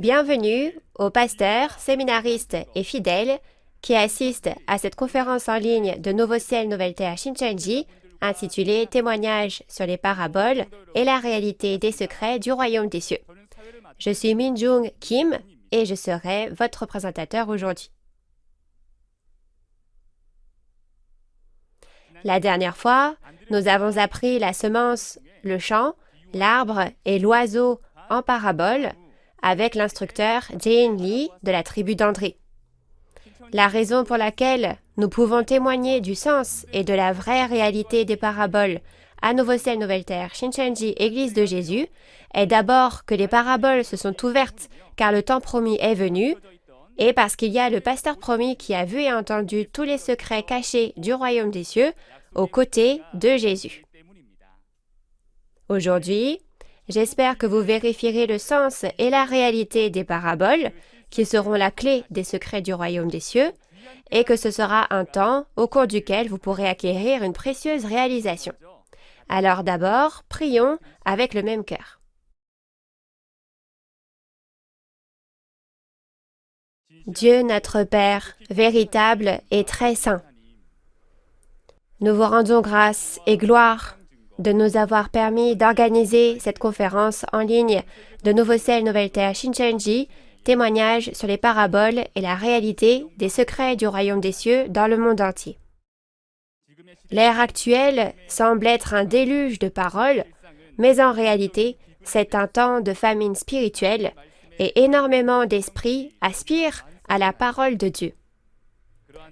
Bienvenue aux pasteurs, séminaristes et fidèles qui assistent à cette conférence en ligne de Nouveau Ciel, Nouvelle Terre Shincheonji intitulée Témoignages sur les paraboles et la réalité des secrets du royaume des cieux. Je suis Min-Jung Kim et je serai votre présentateur aujourd'hui. La dernière fois, nous avons appris la semence, le champ, l'arbre et l'oiseau en parabole avec l'instructeur Jae-in Lee de la tribu d'André. La raison pour laquelle nous pouvons témoigner du sens et de la vraie réalité des paraboles à Nouveau Ciel, Nouvelle Terre, Shincheonji, Église de Jésus, est d'abord que les paraboles se sont ouvertes car le temps promis est venu et parce qu'il y a le pasteur promis qui a vu et entendu tous les secrets cachés du royaume des cieux aux côtés de Jésus. Aujourd'hui, j'espère que vous vérifierez le sens et la réalité des paraboles qui seront la clé des secrets du royaume des cieux et que ce sera un temps au cours duquel vous pourrez acquérir une précieuse réalisation. Alors d'abord, prions avec le même cœur. Dieu notre Père, véritable et très saint, nous vous rendons grâce et gloire de nous avoir permis d'organiser cette conférence en ligne de Nouveau Ciel, Nouvelle Terre Shincheonji, témoignages sur les paraboles et la réalité des secrets du royaume des cieux dans le monde entier. L'ère actuelle semble être un déluge de paroles, mais en réalité, c'est un temps de famine spirituelle et énormément d'esprits aspirent à la parole de Dieu.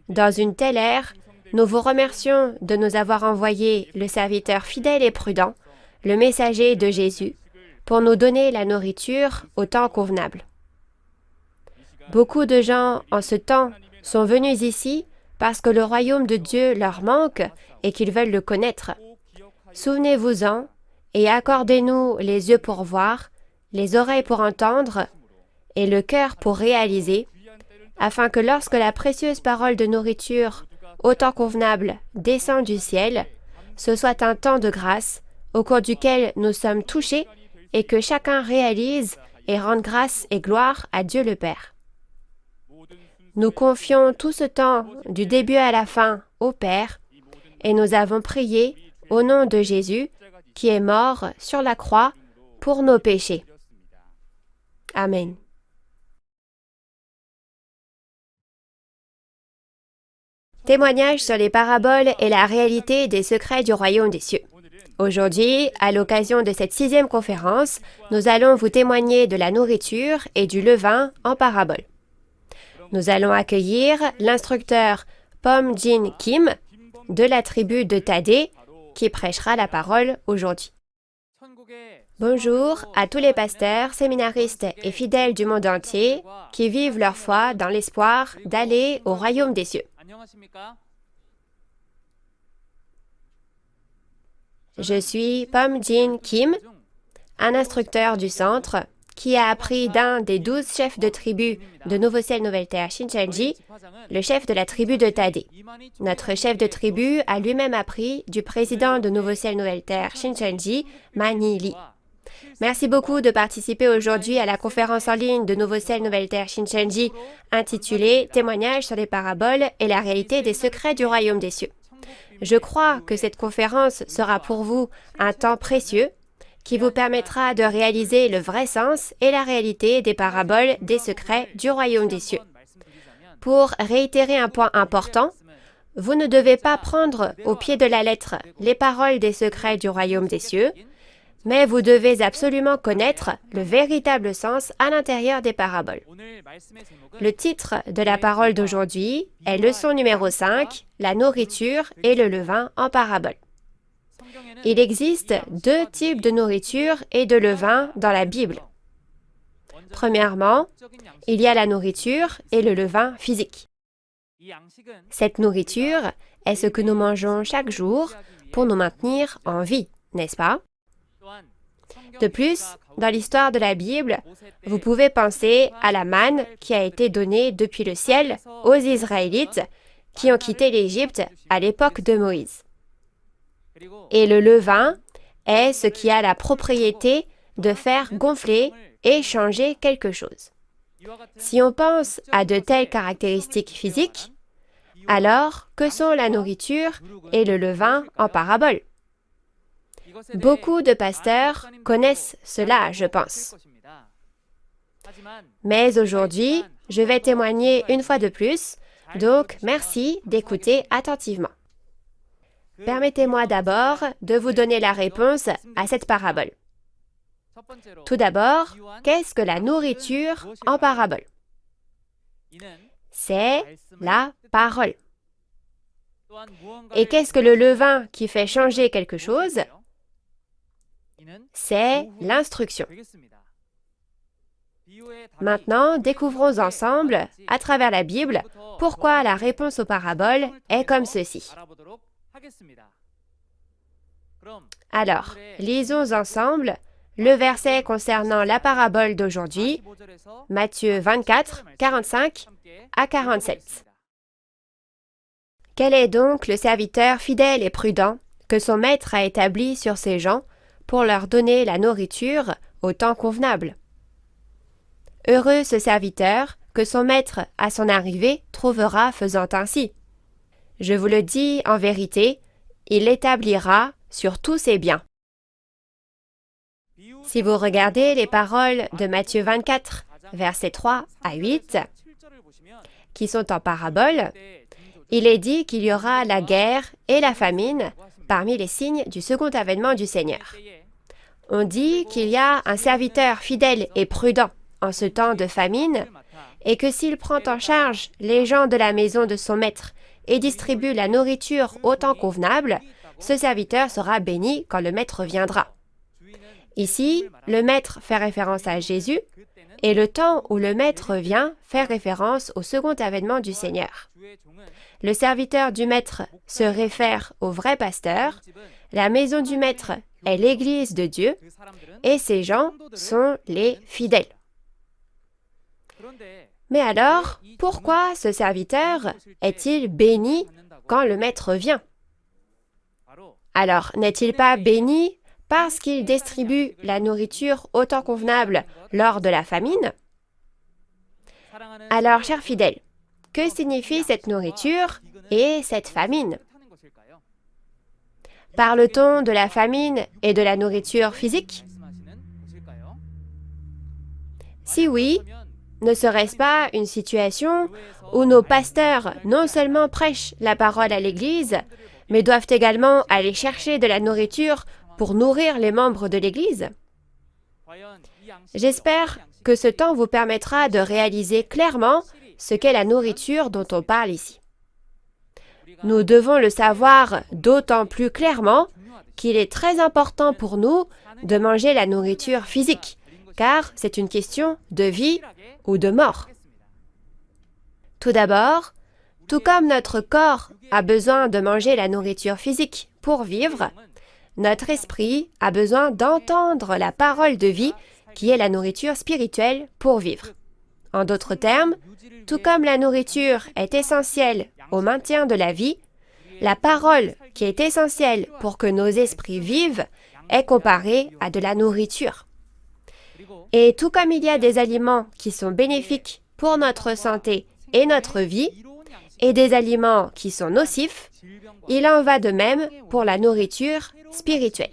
Dans une telle ère, nous vous remercions de nous avoir envoyé le serviteur fidèle et prudent, le messager de Jésus, pour nous donner la nourriture au temps convenable. Beaucoup de gens en ce temps sont venus ici parce que le royaume de Dieu leur manque et qu'ils veulent le connaître. Souvenez-vous-en et accordez-nous les yeux pour voir, les oreilles pour entendre et le cœur pour réaliser, afin que lorsque la précieuse parole de nourriture au temps convenable descend du ciel, ce soit un temps de grâce au cours duquel nous sommes touchés et que chacun réalise et rende grâce et gloire à Dieu le Père. Nous confions tout ce temps du début à la fin au Père et nous avons prié au nom de Jésus qui est mort sur la croix pour nos péchés. Amen. Témoignage sur les paraboles et la réalité des secrets du royaume des cieux. Aujourd'hui, à l'occasion de cette 6e conférence, nous allons vous témoigner de la nourriture et du levain en parabole. Nous allons accueillir l'instructeur Pom-Jin Kim de la tribu de Tadé qui prêchera la parole aujourd'hui. Bonjour à tous les pasteurs, séminaristes et fidèles du monde entier qui vivent leur foi dans l'espoir d'aller au royaume des cieux. Je suis Pom-Jin Kim, un instructeur du centre qui a appris d'un des 12 chefs de tribu de Nouveau Ciel, Nouvelle Terre Shincheonji, le chef de la tribu de Tadé. Notre chef de tribu a lui-même appris du président de Nouveau Ciel, Nouvelle Terre Shincheonji, Mani Lee. Merci beaucoup de participer aujourd'hui à la conférence en ligne de Nouveau Ciel, Nouvelle Terre Shincheonji intitulée « Témoignages sur les paraboles et la réalité des secrets du royaume des cieux ». Je crois que cette conférence sera pour vous un temps précieux qui vous permettra de réaliser le vrai sens et la réalité des paraboles des secrets du royaume des cieux. Pour réitérer un point important, vous ne devez pas prendre au pied de la lettre les paroles des secrets du royaume des cieux, mais vous devez absolument connaître le véritable sens à l'intérieur des paraboles. Le titre de la parole d'aujourd'hui est leçon numéro 5, la nourriture et le levain en parabole. Il existe 2 types de nourriture et de levain dans la Bible. Premièrement, il y a la nourriture et le levain physique. Cette nourriture est ce que nous mangeons chaque jour pour nous maintenir en vie, n'est-ce pas? De plus, dans l'histoire de la Bible, vous pouvez penser à la manne qui a été donnée depuis le ciel aux Israélites qui ont quitté l'Égypte à l'époque de Moïse. Et le levain est ce qui a la propriété de faire gonfler et changer quelque chose. Si on pense à de telles caractéristiques physiques, alors que sont la nourriture et le levain en parabole? Beaucoup de pasteurs connaissent cela, je pense. Mais aujourd'hui, je vais témoigner une fois de plus, donc merci d'écouter attentivement. Permettez-moi d'abord de vous donner la réponse à cette parabole. Tout d'abord, qu'est-ce que la nourriture en parabole? C'est la parole. Et qu'est-ce que le levain qui fait changer quelque chose? C'est l'instruction. Maintenant, découvrons ensemble, à travers la Bible, pourquoi la réponse aux paraboles est comme ceci. Alors, lisons ensemble le verset concernant la parabole d'aujourd'hui, Matthieu 24, 45 à 47. Quel est donc le serviteur fidèle et prudent que son maître a établi sur ses gens pour leur donner la nourriture au temps convenable? Heureux ce serviteur que son maître, à son arrivée, trouvera faisant ainsi. Je vous le dis en vérité, il l'établira sur tous ses biens. Si vous regardez les paroles de Matthieu 24, versets 3 à 8, qui sont en parabole, il est dit qu'il y aura la guerre et la famine parmi les signes du second avènement du Seigneur. On dit qu'il y a un serviteur fidèle et prudent en ce temps de famine, et que s'il prend en charge les gens de la maison de son maître et distribue la nourriture au temps convenable, ce serviteur sera béni quand le maître viendra. Ici, le maître fait référence à Jésus, et le temps où le maître vient fait référence au second avènement du Seigneur. Le serviteur du maître se réfère au vrai pasteur, la maison du maître est l'église de Dieu, et ces gens sont les fidèles. Mais alors, pourquoi ce serviteur est-il béni quand le maître vient? Alors, n'est-il pas béni parce qu'il distribue la nourriture au temps convenable lors de la famine? Alors, chers fidèles, que signifie cette nourriture et cette famine? Parle-t-on de la famine et de la nourriture physique? Si oui, ne serait-ce pas une situation où nos pasteurs non seulement prêchent la parole à l'Église, mais doivent également aller chercher de la nourriture pour nourrir les membres de l'Église? J'espère que ce temps vous permettra de réaliser clairement ce qu'est la nourriture dont on parle ici. Nous devons le savoir d'autant plus clairement qu'il est très important pour nous de manger la nourriture physique, car c'est une question de vie ou de mort. Tout d'abord, tout comme notre corps a besoin de manger la nourriture physique pour vivre, notre esprit a besoin d'entendre la parole de vie qui est la nourriture spirituelle pour vivre. En d'autres termes, tout comme la nourriture est essentielle au maintien de la vie, la parole qui est essentielle pour que nos esprits vivent est comparée à de la nourriture. Et tout comme il y a des aliments qui sont bénéfiques pour notre santé et notre vie, et des aliments qui sont nocifs, il en va de même pour la nourriture spirituelle.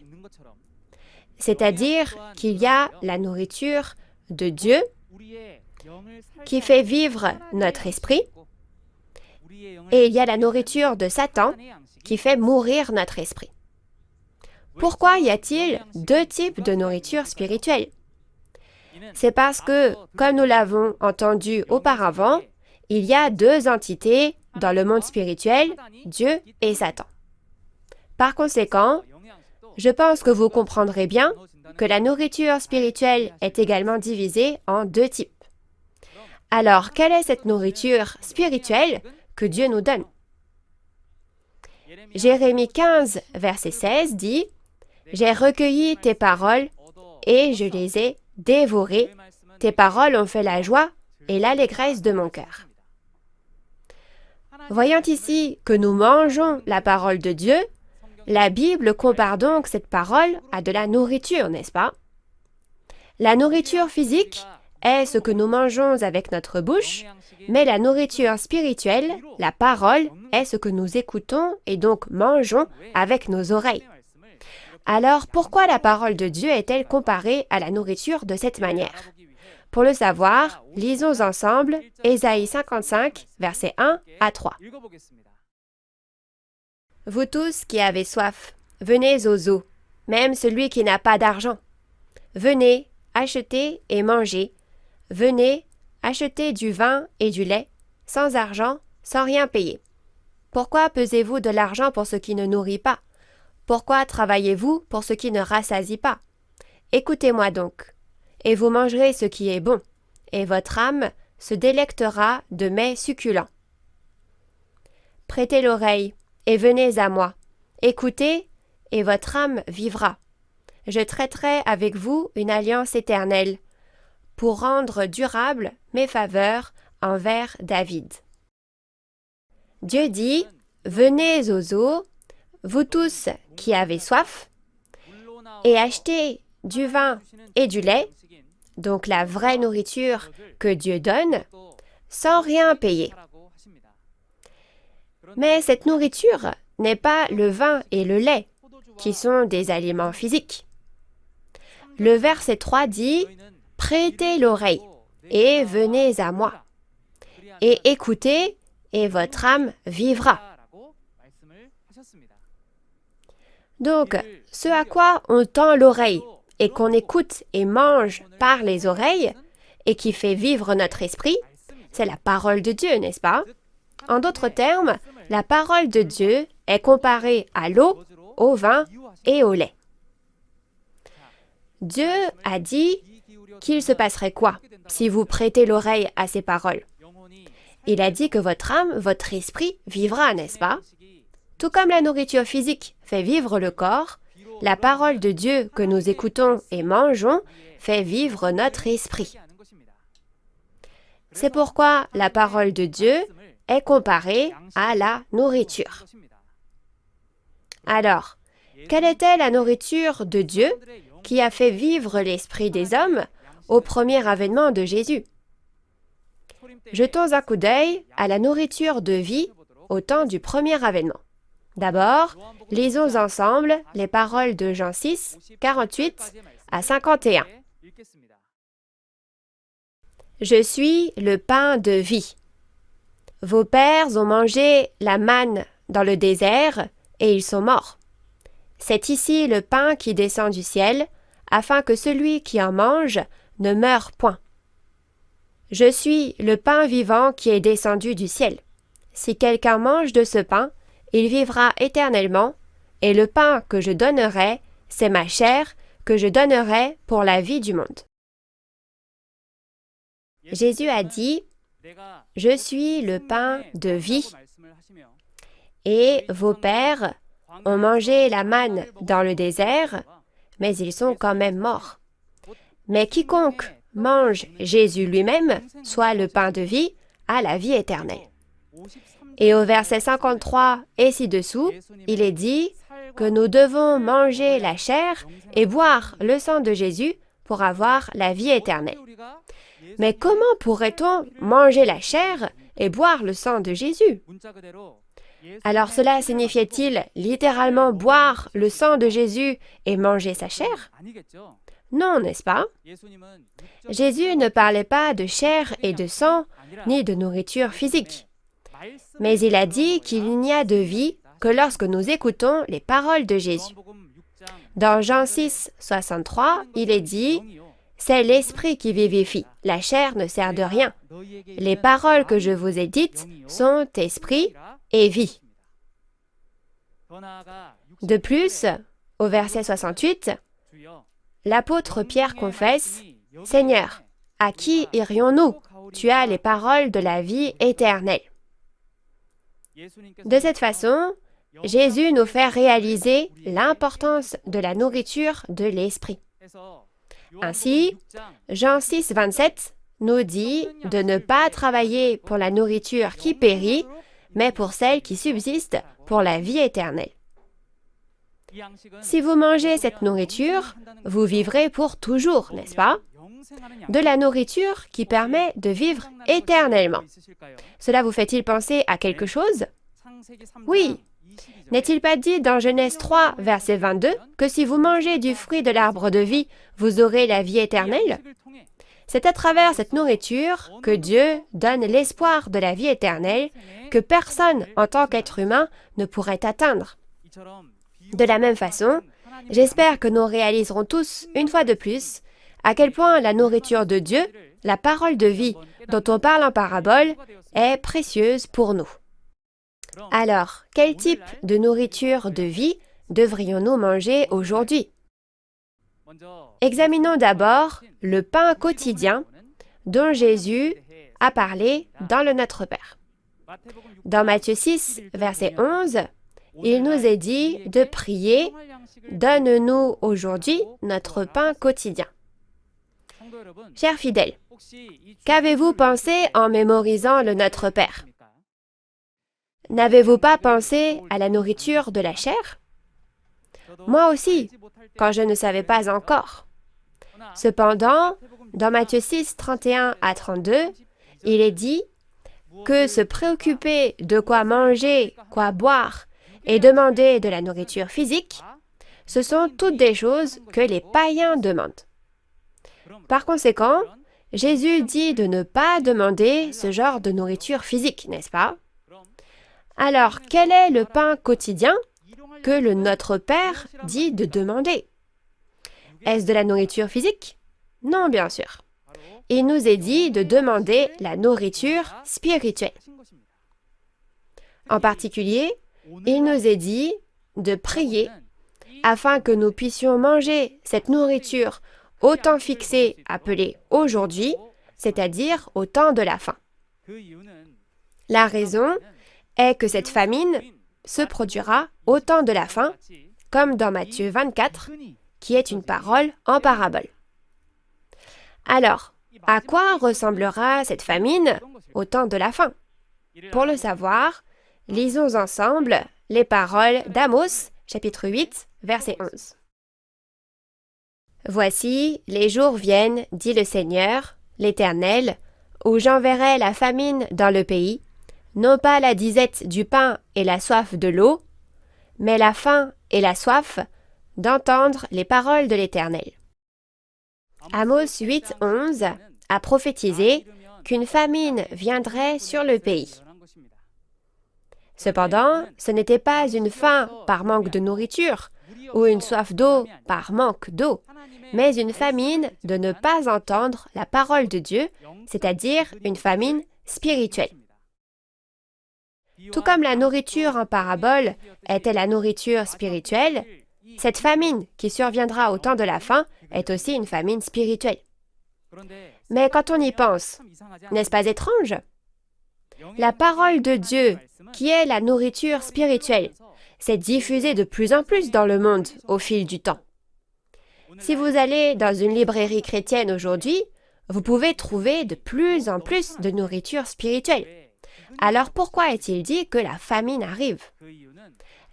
C'est-à-dire qu'il y a la nourriture de Dieu qui fait vivre notre esprit, et il y a la nourriture de Satan qui fait mourir notre esprit. Pourquoi y a-t-il deux types de nourriture spirituelle? C'est parce que, comme nous l'avons entendu auparavant, il y a deux entités dans le monde spirituel, Dieu et Satan. Par conséquent, je pense que vous comprendrez bien que la nourriture spirituelle est également divisée en deux types. Alors, quelle est cette nourriture spirituelle que Dieu nous donne? Jérémie 15, verset 16 dit « J'ai recueilli tes paroles et je les ai dévorées. Tes paroles ont fait la joie et l'allégresse de mon cœur. » Voyant ici que nous mangeons la parole de Dieu, la Bible compare donc cette parole à de la nourriture, n'est-ce pas? La nourriture physique est ce que nous mangeons avec notre bouche, mais la nourriture spirituelle, la parole, est ce que nous écoutons et donc mangeons avec nos oreilles. Alors, pourquoi la parole de Dieu est-elle comparée à la nourriture de cette manière? Pour le savoir, lisons ensemble Ésaïe 55, versets 1 à 3. Vous tous qui avez soif, venez aux eaux, même celui qui n'a pas d'argent. Venez, achetez et mangez. Venez, achetez du vin et du lait, sans argent, sans rien payer. Pourquoi pesez-vous de l'argent pour ce qui ne nourrit pas? Pourquoi travaillez-vous pour ce qui ne rassasie pas? Écoutez-moi donc, et vous mangerez ce qui est bon, et votre âme se délectera de mets succulents. Prêtez l'oreille, et venez à moi. Écoutez, et votre âme vivra. Je traiterai avec vous une alliance éternelle, pour rendre durables mes faveurs envers David. Dieu dit, venez aux eaux, vous tous qui avez soif, et achetez du vin et du lait, donc la vraie nourriture que Dieu donne, sans rien payer. Mais cette nourriture n'est pas le vin et le lait, qui sont des aliments physiques. Le verset 3 dit « Prêtez l'oreille et venez à moi, et écoutez, et votre âme vivra. » Donc, ce à quoi on tend l'oreille et qu'on écoute et mange par les oreilles et qui fait vivre notre esprit, c'est la parole de Dieu, n'est-ce pas? En d'autres termes, la parole de Dieu est comparée à l'eau, au vin et au lait. Dieu a dit qu'il se passerait quoi si vous prêtez l'oreille à ces paroles? Il a dit que votre âme, votre esprit vivra, n'est-ce pas? Tout comme la nourriture physique fait vivre le corps, la parole de Dieu que nous écoutons et mangeons fait vivre notre esprit. C'est pourquoi la parole de Dieu est comparée à la nourriture. Alors, quelle était la nourriture de Dieu qui a fait vivre l'esprit des hommes au premier avènement de Jésus? Jetons un coup d'œil à la nourriture de vie au temps du premier avènement. D'abord, lisons ensemble les paroles de Jean 6, 48 à 51. « Je suis le pain de vie. Vos pères ont mangé la manne dans le désert et ils sont morts. C'est ici le pain qui descend du ciel, afin que celui qui en mange ne meure point. Je suis le pain vivant qui est descendu du ciel. Si quelqu'un mange de ce pain, il vivra éternellement, et le pain que je donnerai, c'est ma chair que je donnerai pour la vie du monde. » Jésus a dit, « Je suis le pain de vie, et vos pères ont mangé la manne dans le désert, mais ils sont quand même morts. Mais quiconque mange Jésus lui-même, soit le pain de vie, a la vie éternelle. » Et au verset 53 et ci-dessous, il est dit que nous devons manger la chair et boire le sang de Jésus pour avoir la vie éternelle. Mais comment pourrait-on manger la chair et boire le sang de Jésus? Alors cela signifiait-il littéralement boire le sang de Jésus et manger sa chair? Non, n'est-ce pas? Jésus ne parlait pas de chair et de sang, ni de nourriture physique. Mais il a dit qu'il n'y a de vie que lorsque nous écoutons les paroles de Jésus. Dans Jean 6, 63, il est dit « C'est l'esprit qui vivifie, la chair ne sert de rien. Les paroles que je vous ai dites sont esprit et vie. » De plus, au verset 68, l'apôtre Pierre confesse « Seigneur, à qui irions-nous? Tu as les paroles de la vie éternelle. » De cette façon, Jésus nous fait réaliser l'importance de la nourriture de l'esprit. Ainsi, Jean 6, 27 nous dit de ne pas travailler pour la nourriture qui périt, mais pour celle qui subsiste pour la vie éternelle. Si vous mangez cette nourriture, vous vivrez pour toujours, n'est-ce pas? De la nourriture qui permet de vivre éternellement. Cela vous fait-il penser à quelque chose? Oui. N'est-il pas dit dans Genèse 3, verset 22, que si vous mangez du fruit de l'arbre de vie, vous aurez la vie éternelle? C'est à travers cette nourriture que Dieu donne l'espoir de la vie éternelle que personne, en tant qu'être humain, ne pourrait atteindre. De la même façon, j'espère que nous réaliserons tous, une fois de plus, à quel point la nourriture de Dieu, la parole de vie dont on parle en parabole, est précieuse pour nous. Alors, quel type de nourriture de vie devrions-nous manger aujourd'hui? Examinons d'abord le pain quotidien dont Jésus a parlé dans le Notre Père. Dans Matthieu 6, verset 11, il nous est dit de prier « Donne-nous aujourd'hui notre pain quotidien ». Chers fidèles, qu'avez-vous pensé en mémorisant le Notre Père? N'avez-vous pas pensé à la nourriture de la chair? Moi aussi, quand je ne savais pas encore. Cependant, dans Matthieu 6, 31 à 32, il est dit que se préoccuper de quoi manger, quoi boire et demander de la nourriture physique, ce sont toutes des choses que les païens demandent. Par conséquent, Jésus dit de ne pas demander ce genre de nourriture physique, n'est-ce pas? Alors, quel est le pain quotidien que le Notre Père dit de demander? Est-ce de la nourriture physique? Non, bien sûr. Il nous est dit de demander la nourriture spirituelle. En particulier, il nous est dit de prier afin que nous puissions manger cette nourriture au temps fixé appelé aujourd'hui, c'est-à-dire au temps de la faim. La raison est que cette famine se produira au temps de la faim, comme dans Matthieu 24, qui est une parole en parabole. Alors, à quoi ressemblera cette famine au temps de la faim? Pour le savoir, lisons ensemble les paroles d'Amos, chapitre 8, verset 11. « Voici, les jours viennent, dit le Seigneur, l'Éternel, où j'enverrai la famine dans le pays, non pas la disette du pain et la soif de l'eau, mais la faim et la soif d'entendre les paroles de l'Éternel. » Amos 8, 11 a prophétisé qu'une famine viendrait sur le pays. Cependant, ce n'était pas une faim par manque de nourriture ou une soif d'eau par manque d'eau, mais une famine de ne pas entendre la parole de Dieu, c'est-à-dire une famine spirituelle. Tout comme la nourriture en parabole était la nourriture spirituelle, cette famine qui surviendra au temps de la faim est aussi une famine spirituelle. Mais quand on y pense, n'est-ce pas étrange? La parole de Dieu, qui est la nourriture spirituelle, s'est diffusée de plus en plus dans le monde au fil du temps. Si vous allez dans une librairie chrétienne aujourd'hui, vous pouvez trouver de plus en plus de nourriture spirituelle. Alors pourquoi est-il dit que la famine arrive?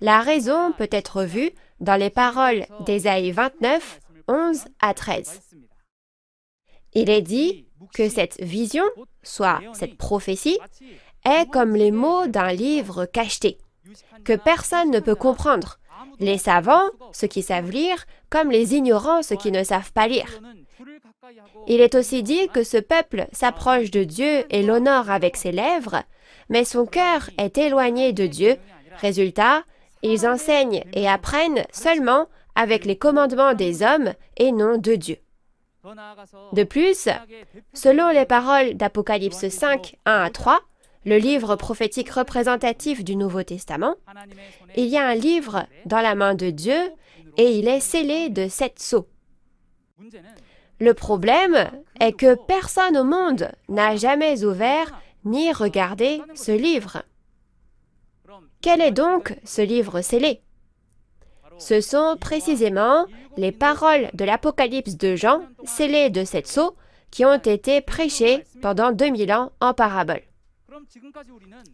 La raison peut être vue dans les paroles d'Ésaïe 29, 11 à 13. Il est dit que cette vision, soit cette prophétie, est comme les mots d'un livre cacheté, que personne ne peut comprendre, les savants, ceux qui savent lire, comme les ignorants, ceux qui ne savent pas lire. Il est aussi dit que ce peuple s'approche de Dieu et l'honore avec ses lèvres, mais son cœur est éloigné de Dieu. Résultat, ils enseignent et apprennent seulement avec les commandements des hommes et non de Dieu. De plus, selon les paroles d'Apocalypse 5, 1 à 3, le livre prophétique représentatif du Nouveau Testament, il y a un livre dans la main de Dieu et il est scellé de 7 sceaux. Le problème est que personne au monde n'a jamais ouvert ni regardé ce livre. Quel est donc ce livre scellé? Ce sont précisément les paroles de l'Apocalypse de Jean, scellées de 7 sceaux, qui ont été prêchées pendant 2000 ans en parabole.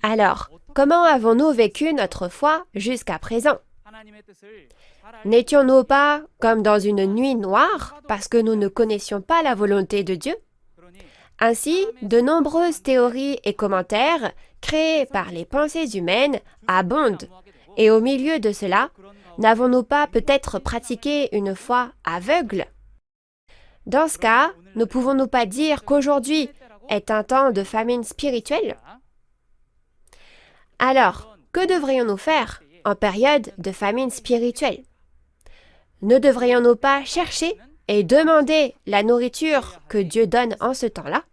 Alors, comment avons-nous vécu notre foi jusqu'à présent? N'étions-nous pas comme dans une nuit noire parce que nous ne connaissions pas la volonté de Dieu? Ainsi, de nombreuses théories et commentaires créés par les pensées humaines abondent. Et au milieu de cela, n'avons-nous pas peut-être pratiqué une foi aveugle? Dans ce cas, ne pouvons-nous pas dire qu'aujourd'hui est un temps de famine spirituelle? Alors, que devrions-nous faire en période de famine spirituelle? Ne devrions-nous pas chercher et demander la nourriture que Dieu donne en ce temps-là?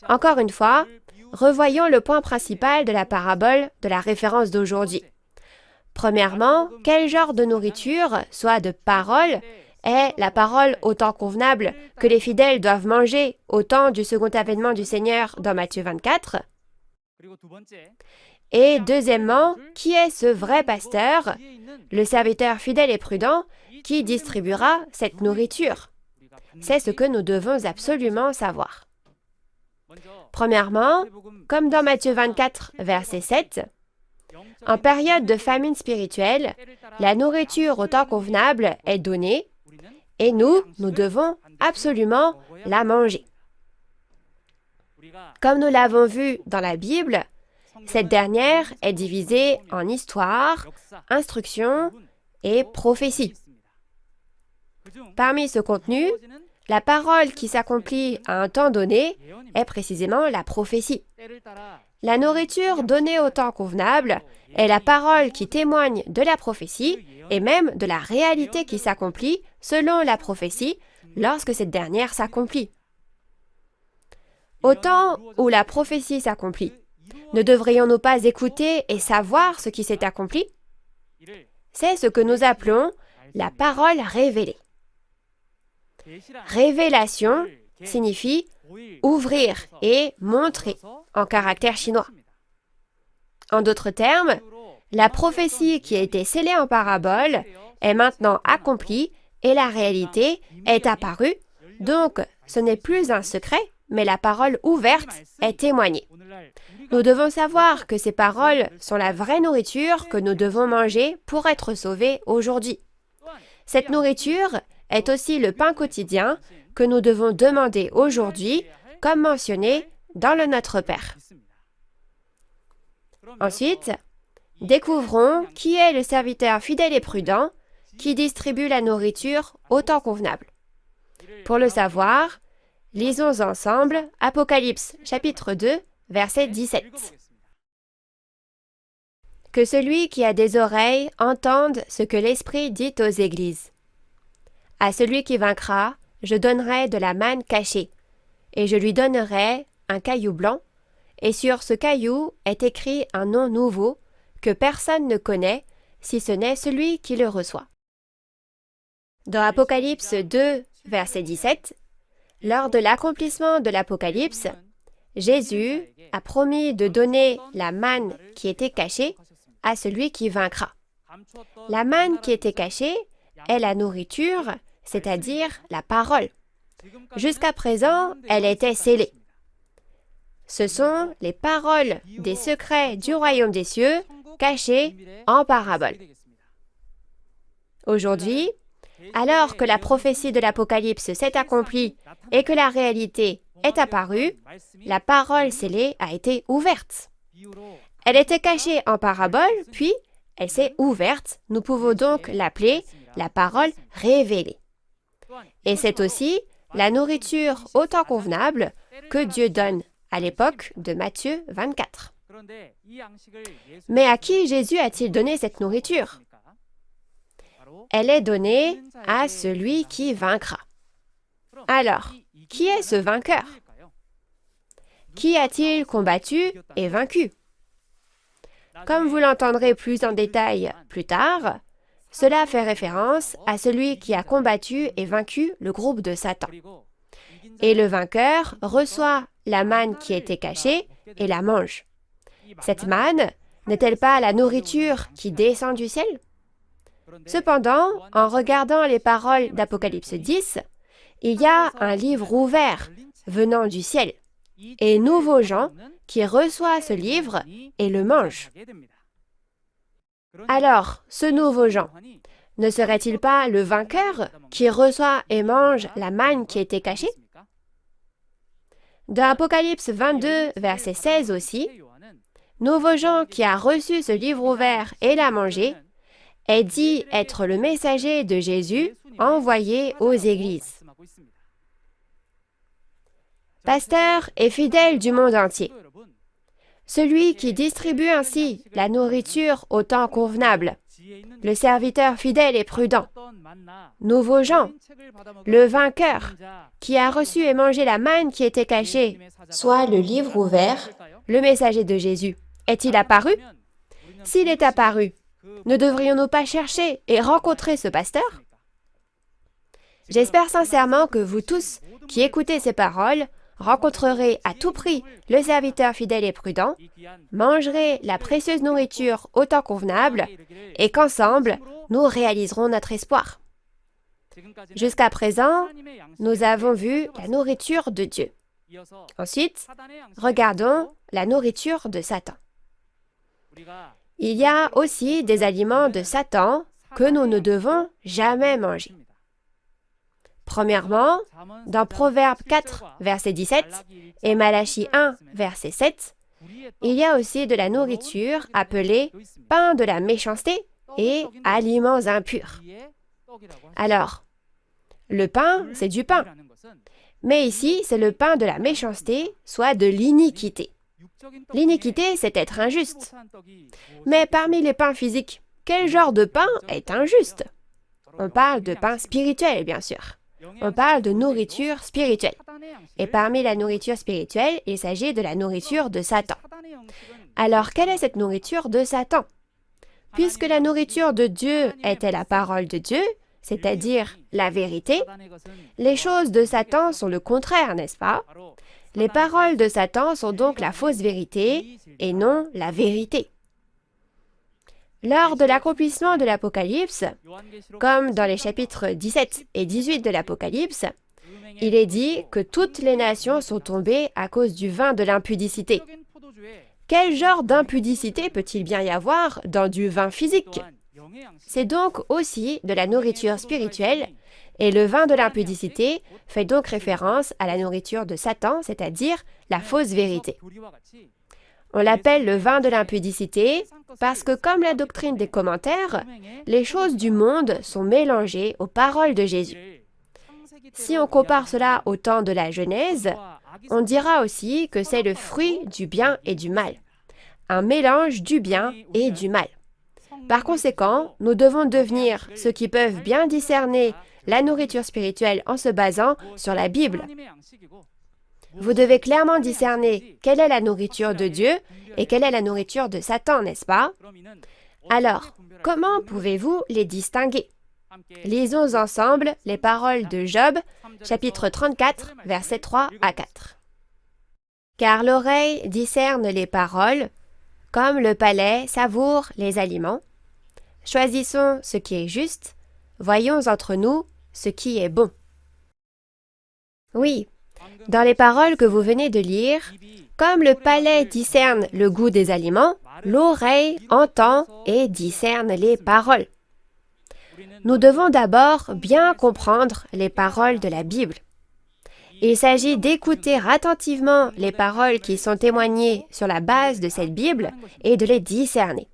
Encore une fois, revoyons le point principal de la parabole de la référence d'aujourd'hui. Premièrement, quel genre de nourriture, soit de parole, est la parole au temps convenable que les fidèles doivent manger au temps du second avènement du Seigneur dans Matthieu 24? Et deuxièmement, qui est ce vrai pasteur, le serviteur fidèle et prudent, qui distribuera cette nourriture? C'est ce que nous devons absolument savoir. Premièrement, comme dans Matthieu 24, verset 7, en période de famine spirituelle, la nourriture au temps convenable est donnée et nous devons absolument la manger. Comme nous l'avons vu dans la Bible, cette dernière est divisée en histoire, instruction et prophétie. Parmi ce contenu, la parole qui s'accomplit à un temps donné est précisément la prophétie. La nourriture donnée au temps convenable est la parole qui témoigne de la prophétie et même de la réalité qui s'accomplit selon la prophétie lorsque cette dernière s'accomplit. Au temps où la prophétie s'accomplit, ne devrions-nous pas écouter et savoir ce qui s'est accompli? C'est ce que nous appelons la parole révélée. Révélation signifie ouvrir et montrer en caractère chinois. En d'autres termes, la prophétie qui a été scellée en parabole est maintenant accomplie et la réalité est apparue, donc ce n'est plus un secret, mais la parole ouverte est témoignée. Nous devons savoir que ces paroles sont la vraie nourriture que nous devons manger pour être sauvés aujourd'hui. Cette nourriture est aussi le pain quotidien que nous devons demander aujourd'hui, comme mentionné dans le Notre Père. Ensuite, découvrons qui est le serviteur fidèle et prudent qui distribue la nourriture au temps convenable. Pour le savoir, lisons ensemble Apocalypse chapitre 2, verset 17. Que celui qui a des oreilles entende ce que l'Esprit dit aux églises. À celui qui vaincra, je donnerai de la manne cachée, et je lui donnerai un caillou blanc, et sur ce caillou est écrit un nom nouveau que personne ne connaît, si ce n'est celui qui le reçoit. Dans Apocalypse 2, verset 17, lors de l'accomplissement de l'Apocalypse, Jésus a promis de donner la manne qui était cachée à celui qui vaincra. La manne qui était cachée est la nourriture, c'est-à-dire la parole. Jusqu'à présent, elle était scellée. Ce sont les paroles des secrets du royaume des cieux cachés en parabole. Aujourd'hui, alors que la prophétie de l'Apocalypse s'est accomplie et que la réalité est apparue, la parole scellée a été ouverte. Elle était cachée en parabole, puis elle s'est ouverte. Nous pouvons donc l'appeler la parole révélée. Et c'est aussi la nourriture au temps convenable que Dieu donne à l'époque de Matthieu 24. Mais à qui Jésus a-t-il donné cette nourriture? Elle est donnée à celui qui vaincra. Alors, qui est ce vainqueur? Qui a-t-il combattu et vaincu? Comme vous l'entendrez plus en détail plus tard, cela fait référence à celui qui a combattu et vaincu le groupe de Satan. Et le vainqueur reçoit la manne qui était cachée et la mange. Cette manne n'est-elle pas la nourriture qui descend du ciel? Cependant, en regardant les paroles d'Apocalypse 10, il y a un livre ouvert venant du ciel, et nouveau Jean qui reçoit ce livre et le mange. Alors, ce nouveau Jean, ne serait-il pas le vainqueur qui reçoit et mange la manne qui était cachée? Dans Apocalypse 22, verset 16 aussi, nouveau Jean qui a reçu ce livre ouvert et l'a mangé, est dit être le messager de Jésus envoyé aux églises. Pasteur et fidèle du monde entier, celui qui distribue ainsi la nourriture au temps convenable, le serviteur fidèle et prudent, nouveau Jean, le vainqueur, qui a reçu et mangé la manne qui était cachée, soit le livre ouvert, le messager de Jésus, est-il apparu? S'il est apparu, ne devrions-nous pas chercher et rencontrer ce pasteur? J'espère sincèrement que vous tous qui écoutez ces paroles rencontrerez à tout prix le serviteur fidèle et prudent, mangerez la précieuse nourriture au temps convenable et qu'ensemble, nous réaliserons notre espoir. Jusqu'à présent, nous avons vu la nourriture de Dieu. Ensuite, regardons la nourriture de Satan. Il y a aussi des aliments de Satan que nous ne devons jamais manger. Premièrement, dans Proverbe 4, verset 17 et Malachie 1, verset 7, il y a aussi de la nourriture appelée pain de la méchanceté et aliments impurs. Alors, le pain, c'est du pain. Mais ici, c'est le pain de la méchanceté, soit de l'iniquité. L'iniquité, c'est être injuste. Mais parmi les pains physiques, quel genre de pain est injuste? On parle de pain spirituel, bien sûr. On parle de nourriture spirituelle. Et parmi la nourriture spirituelle, il s'agit de la nourriture de Satan. Alors, quelle est cette nourriture de Satan? Puisque la nourriture de Dieu était la parole de Dieu, c'est-à-dire la vérité, les choses de Satan sont le contraire, n'est-ce pas? Les paroles de Satan sont donc la fausse vérité et non la vérité. Lors de l'accomplissement de l'Apocalypse, comme dans les chapitres 17 et 18 de l'Apocalypse, il est dit que toutes les nations sont tombées à cause du vin de l'impudicité. Quel genre d'impudicité peut-il bien y avoir dans du vin physique? C'est donc aussi de la nourriture spirituelle, et le vin de l'impudicité fait donc référence à la nourriture de Satan, c'est-à-dire la fausse vérité. On l'appelle le vin de l'impudicité parce que, comme la doctrine des commentaires, les choses du monde sont mélangées aux paroles de Jésus. Si on compare cela au temps de la Genèse, on dira aussi que c'est le fruit du bien et du mal, un mélange du bien et du mal. Par conséquent, nous devons devenir ceux qui peuvent bien discerner la nourriture spirituelle en se basant sur la Bible. Vous devez clairement discerner quelle est la nourriture de Dieu et quelle est la nourriture de Satan, n'est-ce pas? Alors, comment pouvez-vous les distinguer? Lisons ensemble les paroles de Job, chapitre 34, versets 3 à 4. Car l'oreille discerne les paroles, comme le palais savoure les aliments. Choisissons ce qui est juste, voyons entre nous ce qui est bon. Oui, dans les paroles que vous venez de lire, comme le palais discerne le goût des aliments, l'oreille entend et discerne les paroles. Nous devons d'abord bien comprendre les paroles de la Bible. Il s'agit d'écouter attentivement les paroles qui sont témoignées sur la base de cette Bible et de les discerner.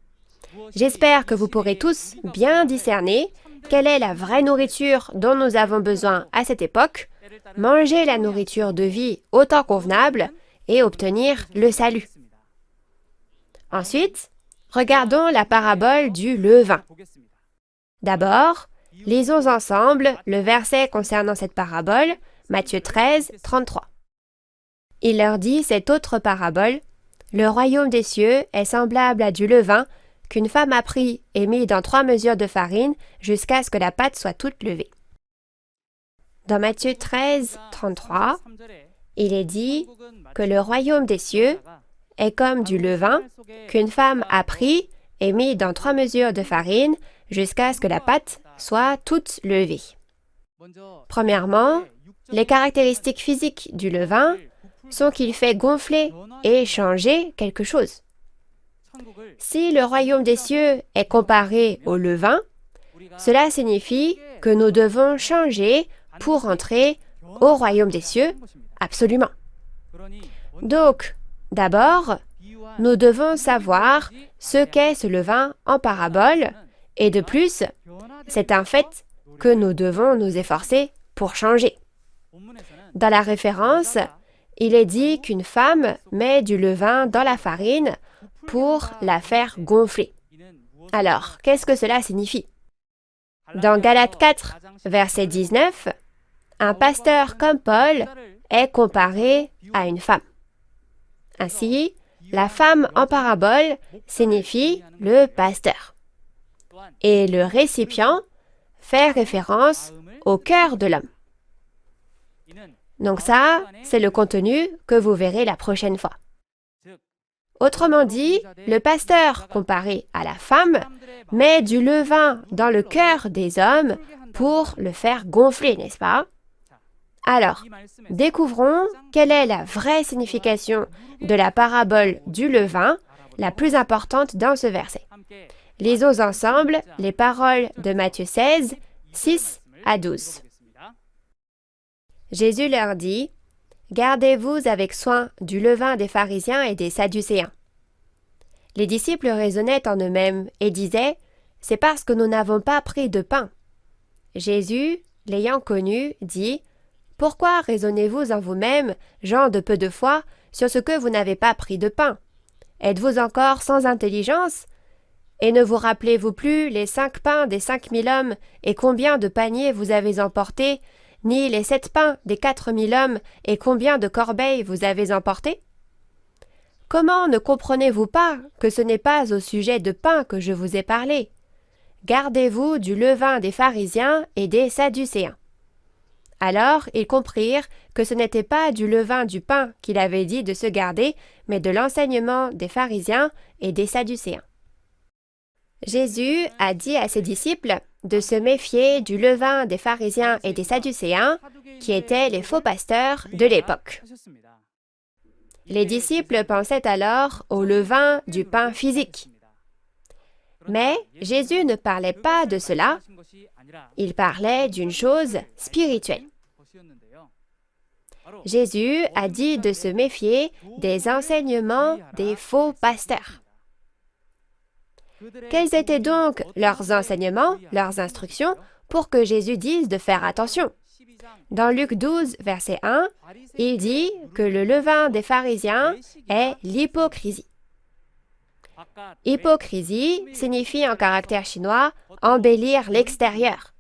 J'espère que vous pourrez tous bien discerner quelle est la vraie nourriture dont nous avons besoin à cette époque, manger la nourriture de vie au temps convenable et obtenir le salut. Ensuite, regardons la parabole du levain. D'abord, lisons ensemble le verset concernant cette parabole, Matthieu 13, 33. Il leur dit cette autre parabole, « Le royaume des cieux est semblable à du levain qu'une femme a pris et mis dans 3 mesures de farine jusqu'à ce que la pâte soit toute levée. » Dans Matthieu 13, 33, il est dit que le royaume des cieux est comme du levain qu'une femme a pris et mis dans 3 mesures de farine jusqu'à ce que la pâte soit toute levée. Premièrement, les caractéristiques physiques du levain sont qu'il fait gonfler et changer quelque chose. Si le royaume des cieux est comparé au levain, cela signifie que nous devons changer pour entrer au royaume des cieux, absolument. Donc, d'abord, nous devons savoir ce qu'est ce levain en parabole, et de plus, c'est un fait que nous devons nous efforcer pour changer. Dans la référence, il est dit qu'une femme met du levain dans la farine pour la faire gonfler. Alors, qu'est-ce que cela signifie? Dans Galates 4, verset 19, un pasteur comme Paul est comparé à une femme. Ainsi, la femme en parabole signifie le pasteur. Et le récipient fait référence au cœur de l'homme. Donc ça, c'est le contenu que vous verrez la prochaine fois. Autrement dit, le pasteur, comparé à la femme, met du levain dans le cœur des hommes pour le faire gonfler, n'est-ce pas? Alors, découvrons quelle est la vraie signification de la parabole du levain, la plus importante dans ce verset. Lisons ensemble les paroles de Matthieu 16, 6 à 12. Jésus leur dit, « Gardez-vous avec soin du levain des pharisiens et des sadducéens. » Les disciples raisonnaient en eux-mêmes et disaient, « C'est parce que nous n'avons pas pris de pain. » Jésus, l'ayant connu, dit, « Pourquoi raisonnez-vous en vous-même, gens de peu de foi, sur ce que vous n'avez pas pris de pain? Êtes-vous encore sans intelligence? Et ne vous rappelez-vous plus les 5 pains des 5000 hommes et combien de paniers vous avez emportés, ni les 7 pains des 4000 hommes et combien de corbeilles vous avez emportés? Comment ne comprenez-vous pas que ce n'est pas au sujet de pain que je vous ai parlé? Gardez-vous du levain des pharisiens et des sadducéens. » Alors ils comprirent que ce n'était pas du levain du pain qu'il avait dit de se garder, mais de l'enseignement des pharisiens et des sadducéens. Jésus a dit à ses disciples de se méfier du levain des pharisiens et des sadducéens, qui étaient les faux pasteurs de l'époque. Les disciples pensaient alors au levain du pain physique. Mais Jésus ne parlait pas de cela, il parlait d'une chose spirituelle. Jésus a dit de se méfier des enseignements des faux pasteurs. Quels étaient donc leurs enseignements, leurs instructions, pour que Jésus dise de faire attention? Dans Luc 12, verset 1, il dit que le levain des pharisiens est l'hypocrisie. Hypocrisie signifie en caractère chinois embellir l'extérieur.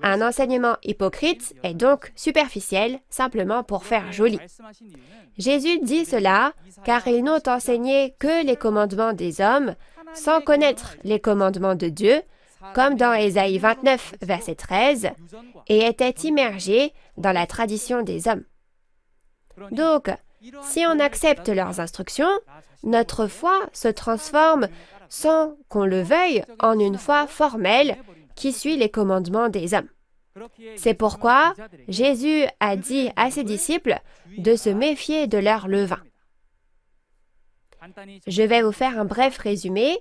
Un enseignement hypocrite est donc superficiel, simplement pour faire joli. Jésus dit cela car ils n'ont enseigné que les commandements des hommes sans connaître les commandements de Dieu, comme dans Ésaïe 29, verset 13, et étaient immergés dans la tradition des hommes. Donc, si on accepte leurs instructions, notre foi se transforme sans qu'on le veuille en une foi formelle qui suit les commandements des hommes. C'est pourquoi Jésus a dit à ses disciples de se méfier de leur levain. Je vais vous faire un bref résumé.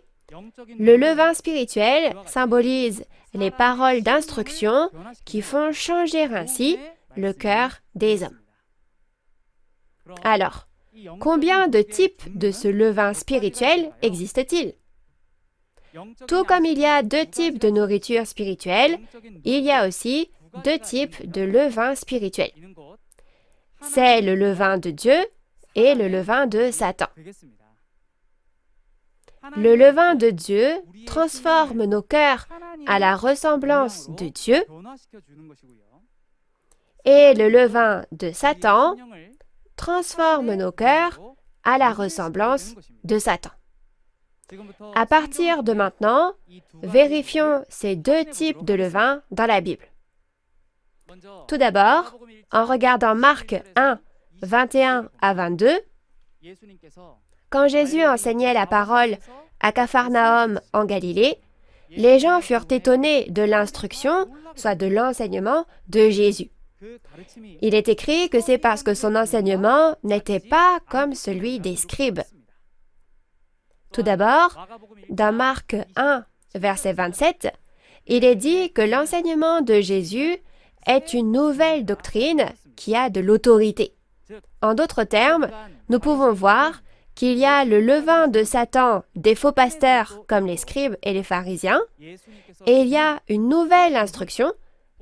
Le levain spirituel symbolise les paroles d'instruction qui font changer ainsi le cœur des hommes. Alors, combien de types de ce levain spirituel existe-t-il? Tout comme il y a 2 types de nourriture spirituelle, il y a aussi 2 types de levain spirituel. C'est le levain de Dieu et le levain de Satan. Le levain de Dieu transforme nos cœurs à la ressemblance de Dieu et le levain de Satan transforme nos cœurs à la ressemblance de Satan. À partir de maintenant, vérifions ces 2 types de levain dans la Bible. Tout d'abord, en regardant Marc 1, 21 à 22, quand Jésus enseignait la parole à Capharnaüm en Galilée, les gens furent étonnés de l'instruction, soit de l'enseignement de Jésus. Il est écrit que c'est parce que son enseignement n'était pas comme celui des scribes. Tout d'abord, dans Marc 1, verset 27, il est dit que l'enseignement de Jésus est une nouvelle doctrine qui a de l'autorité. En d'autres termes, nous pouvons voir qu'il y a le levain de Satan des faux pasteurs comme les scribes et les pharisiens, et il y a une nouvelle instruction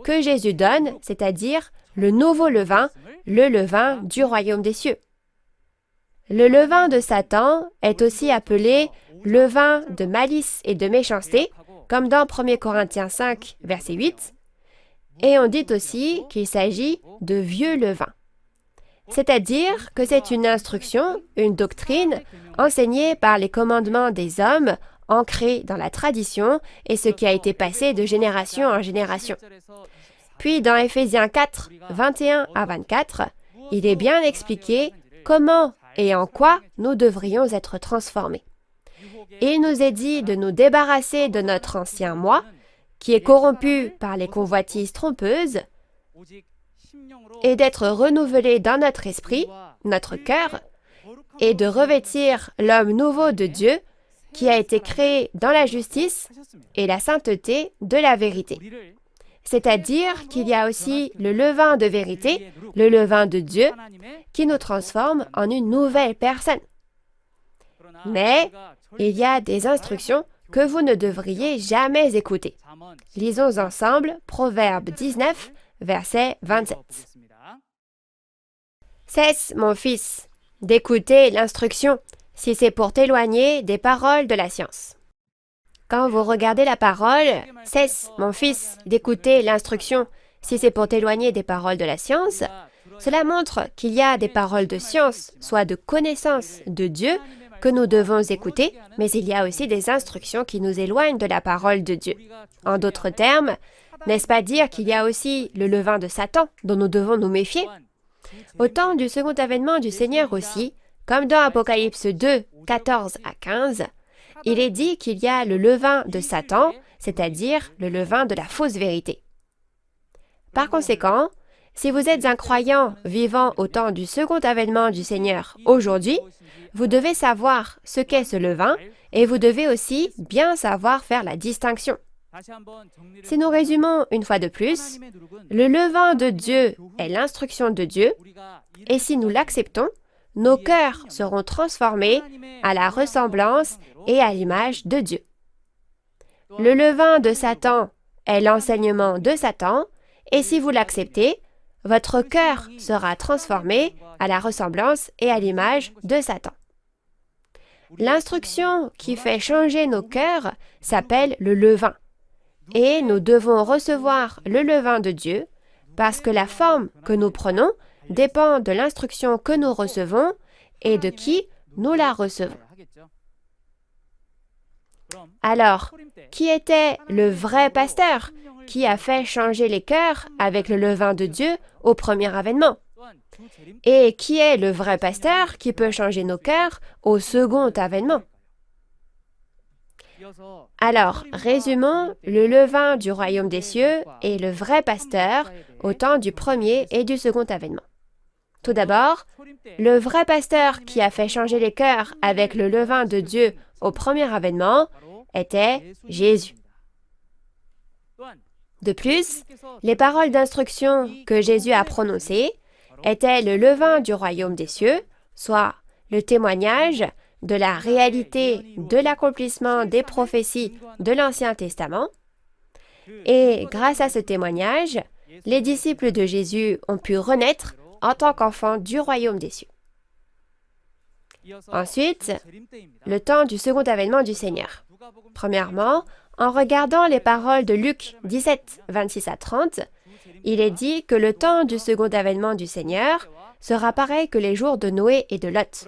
que Jésus donne, c'est-à-dire le nouveau levain, le levain du royaume des cieux. Le levain de Satan est aussi appelé levain de malice et de méchanceté, comme dans 1 Corinthiens 5, verset 8, et on dit aussi qu'il s'agit de vieux levain. C'est-à-dire que c'est une instruction, une doctrine enseignée par les commandements des hommes, ancrée dans la tradition et ce qui a été passé de génération en génération. Puis dans Éphésiens 4, 21 à 24, il est bien expliqué comment et en quoi nous devrions être transformés. Il nous est dit de nous débarrasser de notre ancien moi, qui est corrompu par les convoitises trompeuses, et d'être renouvelés dans notre esprit, notre cœur, et de revêtir l'homme nouveau de Dieu qui a été créé dans la justice et la sainteté de la vérité. C'est-à-dire qu'il y a aussi le levain de vérité, le levain de Dieu, qui nous transforme en une nouvelle personne. Mais il y a des instructions que vous ne devriez jamais écouter. Lisons ensemble Proverbe 19, verset 27. Cesse, mon fils, d'écouter l'instruction, si c'est pour t'éloigner des paroles de la science. Quand vous regardez la parole, cesse, mon fils, d'écouter l'instruction, si c'est pour t'éloigner des paroles de la science, cela montre qu'il y a des paroles de science, soit de connaissance de Dieu, que nous devons écouter, mais il y a aussi des instructions qui nous éloignent de la parole de Dieu. En d'autres termes, n'est-ce pas dire qu'il y a aussi le levain de Satan dont nous devons nous méfier? Au temps du second avènement du Seigneur aussi, comme dans Apocalypse 2, 14 à 15, il est dit qu'il y a le levain de Satan, c'est-à-dire le levain de la fausse vérité. Par conséquent, si vous êtes un croyant vivant au temps du second avènement du Seigneur aujourd'hui, vous devez savoir ce qu'est ce levain et vous devez aussi bien savoir faire la distinction. Si nous résumons une fois de plus, le levain de Dieu est l'instruction de Dieu, et si nous l'acceptons, nos cœurs seront transformés à la ressemblance et à l'image de Dieu. Le levain de Satan est l'enseignement de Satan, et si vous l'acceptez, votre cœur sera transformé à la ressemblance et à l'image de Satan. L'instruction qui fait changer nos cœurs s'appelle le levain. Et nous devons recevoir le levain de Dieu parce que la forme que nous prenons dépend de l'instruction que nous recevons et de qui nous la recevons. Alors, qui était le vrai pasteur qui a fait changer les cœurs avec le levain de Dieu au premier avènement? Et qui est le vrai pasteur qui peut changer nos cœurs au second avènement? Alors, résumons le levain du royaume des cieux et le vrai pasteur au temps du premier et du second avènement. Tout d'abord, le vrai pasteur qui a fait changer les cœurs avec le levain de Dieu au premier avènement était Jésus. De plus, les paroles d'instruction que Jésus a prononcées étaient le levain du royaume des cieux, soit le témoignage de la réalité de l'accomplissement des prophéties de l'Ancien Testament. Et grâce à ce témoignage, les disciples de Jésus ont pu renaître en tant qu'enfants du royaume des cieux. Ensuite, le temps du second avènement du Seigneur. Premièrement, en regardant les paroles de Luc 17, 26 à 30, il est dit que le temps du second avènement du Seigneur sera pareil que les jours de Noé et de Lot.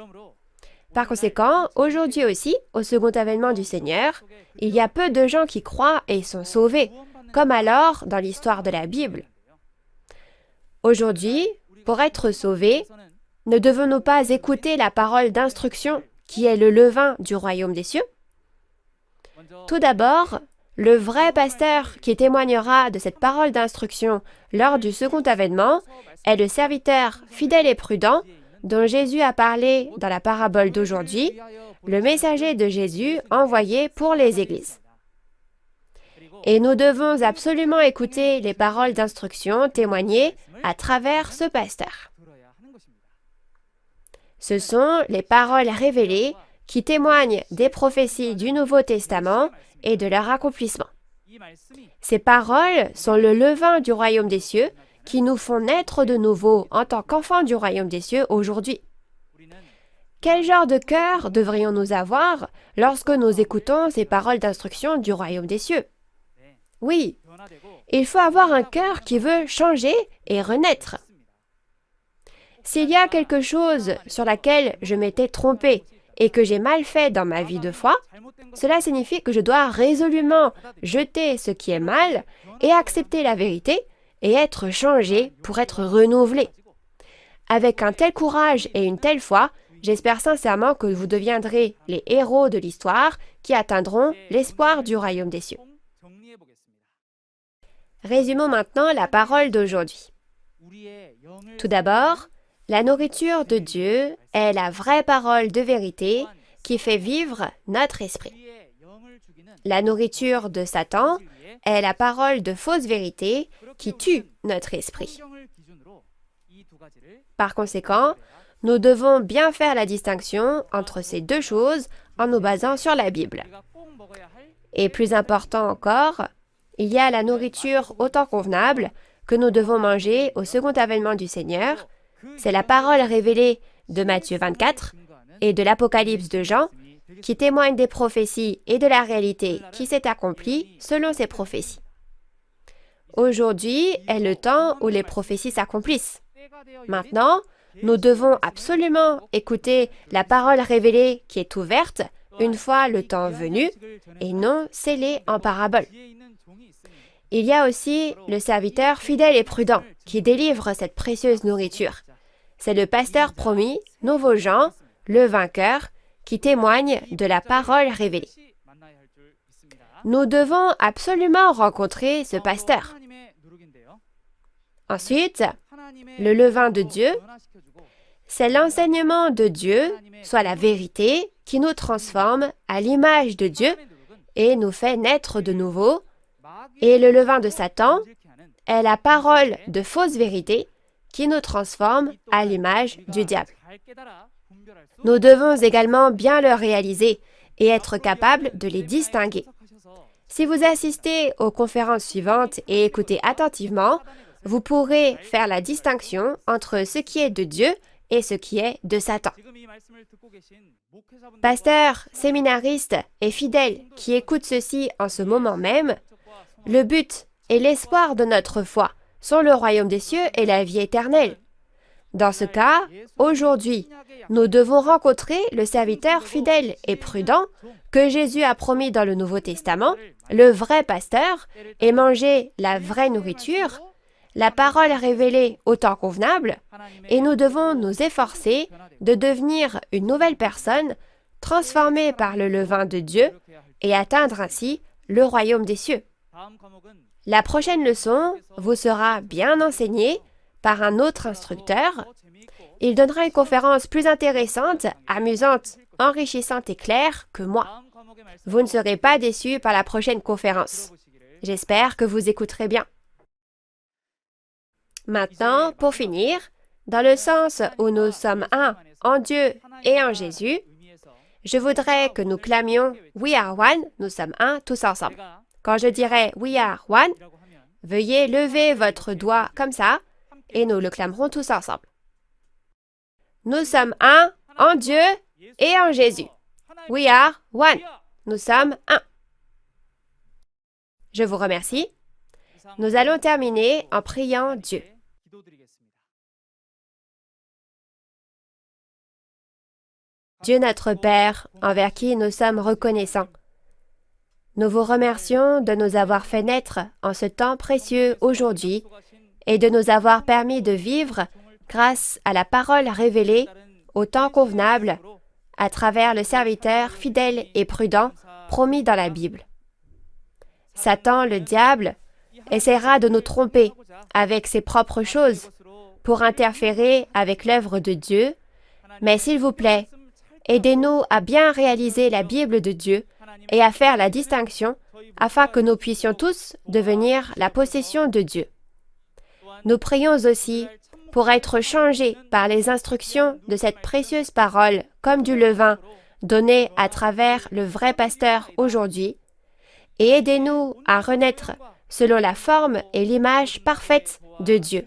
Par conséquent, aujourd'hui aussi, au second avènement du Seigneur, il y a peu de gens qui croient et sont sauvés, comme alors dans l'histoire de la Bible. Aujourd'hui, pour être sauvés, ne devons-nous pas écouter la parole d'instruction qui est le levain du royaume des cieux? Tout d'abord, le vrai pasteur qui témoignera de cette parole d'instruction lors du second avènement est le serviteur fidèle et prudent dont Jésus a parlé dans la parabole d'aujourd'hui, le messager de Jésus envoyé pour les églises. Et nous devons absolument écouter les paroles d'instruction témoignées à travers ce pasteur. Ce sont les paroles révélées qui témoignent des prophéties du Nouveau Testament et de leur accomplissement. Ces paroles sont le levain du royaume des cieux qui nous font naître de nouveau en tant qu'enfants du royaume des cieux aujourd'hui. Quel genre de cœur devrions-nous avoir lorsque nous écoutons ces paroles d'instruction du royaume des cieux? Oui, il faut avoir un cœur qui veut changer et renaître. S'il y a quelque chose sur laquelle je m'étais trompé et que j'ai mal fait dans ma vie de foi, cela signifie que je dois résolument jeter ce qui est mal et accepter la vérité et être changé pour être renouvelé. Avec un tel courage et une telle foi, j'espère sincèrement que vous deviendrez les héros de l'histoire qui atteindront l'espoir du royaume des cieux. Résumons maintenant la parole d'aujourd'hui. Tout d'abord, la nourriture de Dieu est la vraie parole de vérité qui fait vivre notre esprit. La nourriture de Satan est la parole de fausse vérité qui tue notre esprit. Par conséquent, nous devons bien faire la distinction entre ces deux choses en nous basant sur la Bible. Et plus important encore, il y a la nourriture au temps convenable que nous devons manger au second avènement du Seigneur. C'est la parole révélée de Matthieu 24 et de l'Apocalypse de Jean qui témoigne des prophéties et de la réalité qui s'est accomplie selon ces prophéties. Aujourd'hui est le temps où les prophéties s'accomplissent. Maintenant, nous devons absolument écouter la parole révélée qui est ouverte une fois le temps venu et non scellée en parabole. Il y a aussi le serviteur fidèle et prudent qui délivre cette précieuse nourriture. C'est le pasteur promis, Nouveau Jean, le vainqueur, qui témoigne de la parole révélée. Nous devons absolument rencontrer ce pasteur. Ensuite, le levain de Dieu, c'est l'enseignement de Dieu, soit la vérité, qui nous transforme à l'image de Dieu et nous fait naître de nouveau. Et le levain de Satan est la parole de fausse vérité qui nous transforme à l'image du diable. Nous devons également bien le réaliser et être capables de les distinguer. Si vous assistez aux conférences suivantes et écoutez attentivement, vous pourrez faire la distinction entre ce qui est de Dieu et ce qui est de Satan. Pasteurs, séminaristes et fidèles qui écoutent ceci en ce moment même, le but et l'espoir de notre foi sont le royaume des cieux et la vie éternelle. Dans ce cas, aujourd'hui, nous devons rencontrer le serviteur fidèle et prudent que Jésus a promis dans le Nouveau Testament, le vrai pasteur, et manger la vraie nourriture, la parole révélée au temps convenable, et nous devons nous efforcer de devenir une nouvelle personne transformée par le levain de Dieu et atteindre ainsi le royaume des cieux. La prochaine leçon vous sera bien enseignée par un autre instructeur. Il donnera une conférence plus intéressante, amusante, enrichissante et claire que moi. Vous ne serez pas déçus par la prochaine conférence. J'espère que vous écouterez bien. Maintenant, pour finir, dans le sens où nous sommes un en Dieu et en Jésus, je voudrais que nous clamions « We are one », nous sommes un tous ensemble. Quand je dirai « We are one », veuillez lever votre doigt comme ça et nous le clamerons tous ensemble. Nous sommes un en Dieu et en Jésus. We are one. Nous sommes un. Je vous remercie. Nous allons terminer en priant Dieu. Dieu notre Père, envers qui nous sommes reconnaissants, nous vous remercions de nous avoir fait naître en ce temps précieux aujourd'hui et de nous avoir permis de vivre grâce à la parole révélée au temps convenable à travers le serviteur fidèle et prudent promis dans la Bible. Satan, le diable, essaiera de nous tromper avec ses propres choses pour interférer avec l'œuvre de Dieu, mais s'il vous plaît, Aidez-nous à bien réaliser la Bible de Dieu et à faire la distinction afin que nous puissions tous devenir la possession de Dieu. Nous prions aussi pour être changés par les instructions de cette précieuse parole comme du levain donné à travers le vrai pasteur aujourd'hui et aidez-nous à renaître selon la forme et l'image parfaite de Dieu.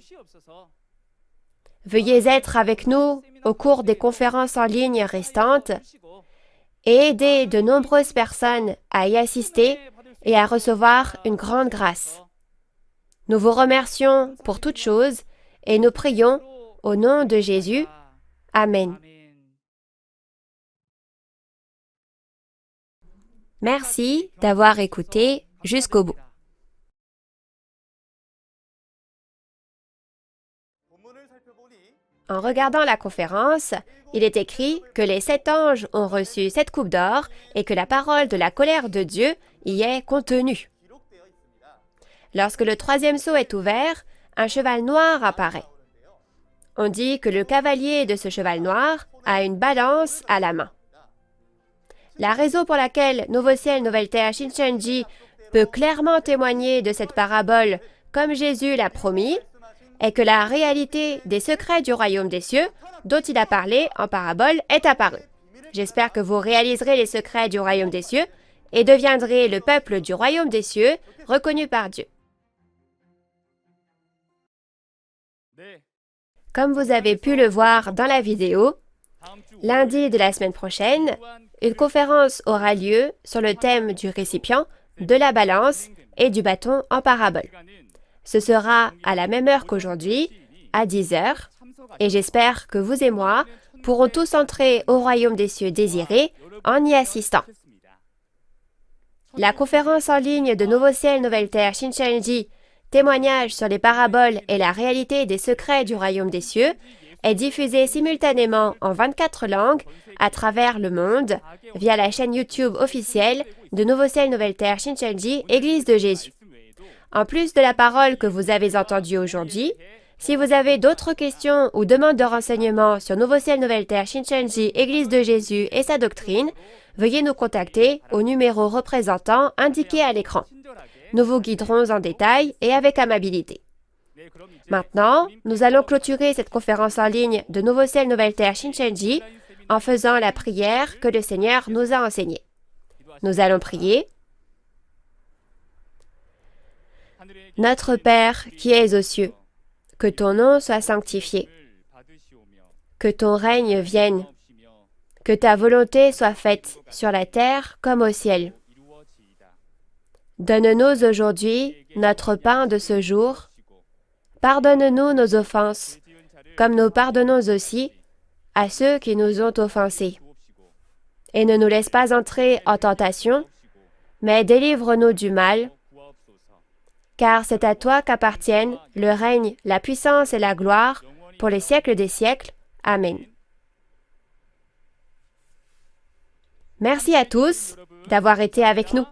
Veuillez être avec nous au cours des conférences en ligne restantes et aider de nombreuses personnes à y assister et à recevoir une grande grâce. Nous vous remercions pour toutes choses et nous prions au nom de Jésus. Amen. Merci d'avoir écouté jusqu'au bout. En regardant la conférence, il est écrit que les 7 anges ont reçu 7 coupes d'or et que la parole de la colère de Dieu y est contenue. Lorsque le 3e sceau est ouvert, un cheval noir apparaît. On dit que le cavalier de ce cheval noir a une balance à la main. La raison pour laquelle Nouveau Ciel, Nouvelle Terre, Shincheonji peut clairement témoigner de cette parabole comme Jésus l'a promis est que la réalité des secrets du royaume des cieux dont il a parlé en parabole est apparue. J'espère que vous réaliserez les secrets du royaume des cieux et deviendrez le peuple du royaume des cieux reconnu par Dieu. Comme vous avez pu le voir dans la vidéo, lundi de la semaine prochaine, une conférence aura lieu sur le thème du récipient, de la balance et du bâton en parabole. Ce sera à la même heure qu'aujourd'hui, à 10 heures, et j'espère que vous et moi pourrons tous entrer au royaume des cieux désiré en y assistant. La conférence en ligne de Nouveau Ciel, Nouvelle Terre, Shincheonji, témoignage sur les paraboles et la réalité des secrets du royaume des cieux, est diffusée simultanément en 24 langues à travers le monde via la chaîne YouTube officielle de Nouveau Ciel, Nouvelle Terre, Shincheonji, Église de Jésus. En plus de la parole que vous avez entendue aujourd'hui, si vous avez d'autres questions ou demandes de renseignements sur Nouveau Ciel, Nouvelle Terre, Shincheonji, Église de Jésus et sa doctrine, veuillez nous contacter au numéro représentant indiqué à l'écran. Nous vous guiderons en détail et avec amabilité. Maintenant, nous allons clôturer cette conférence en ligne de Nouveau Ciel, Nouvelle Terre, Shincheonji en faisant la prière que le Seigneur nous a enseignée. Nous allons prier. Notre Père qui es aux cieux, que ton nom soit sanctifié, que ton règne vienne, que ta volonté soit faite sur la terre comme au ciel. Donne-nous aujourd'hui notre pain de ce jour. Pardonne-nous nos offenses, comme nous pardonnons aussi à ceux qui nous ont offensés. Et ne nous laisse pas entrer en tentation, mais délivre-nous du mal, car c'est à toi qu'appartiennent le règne, la puissance et la gloire pour les siècles des siècles. Amen. Merci à tous d'avoir été avec nous.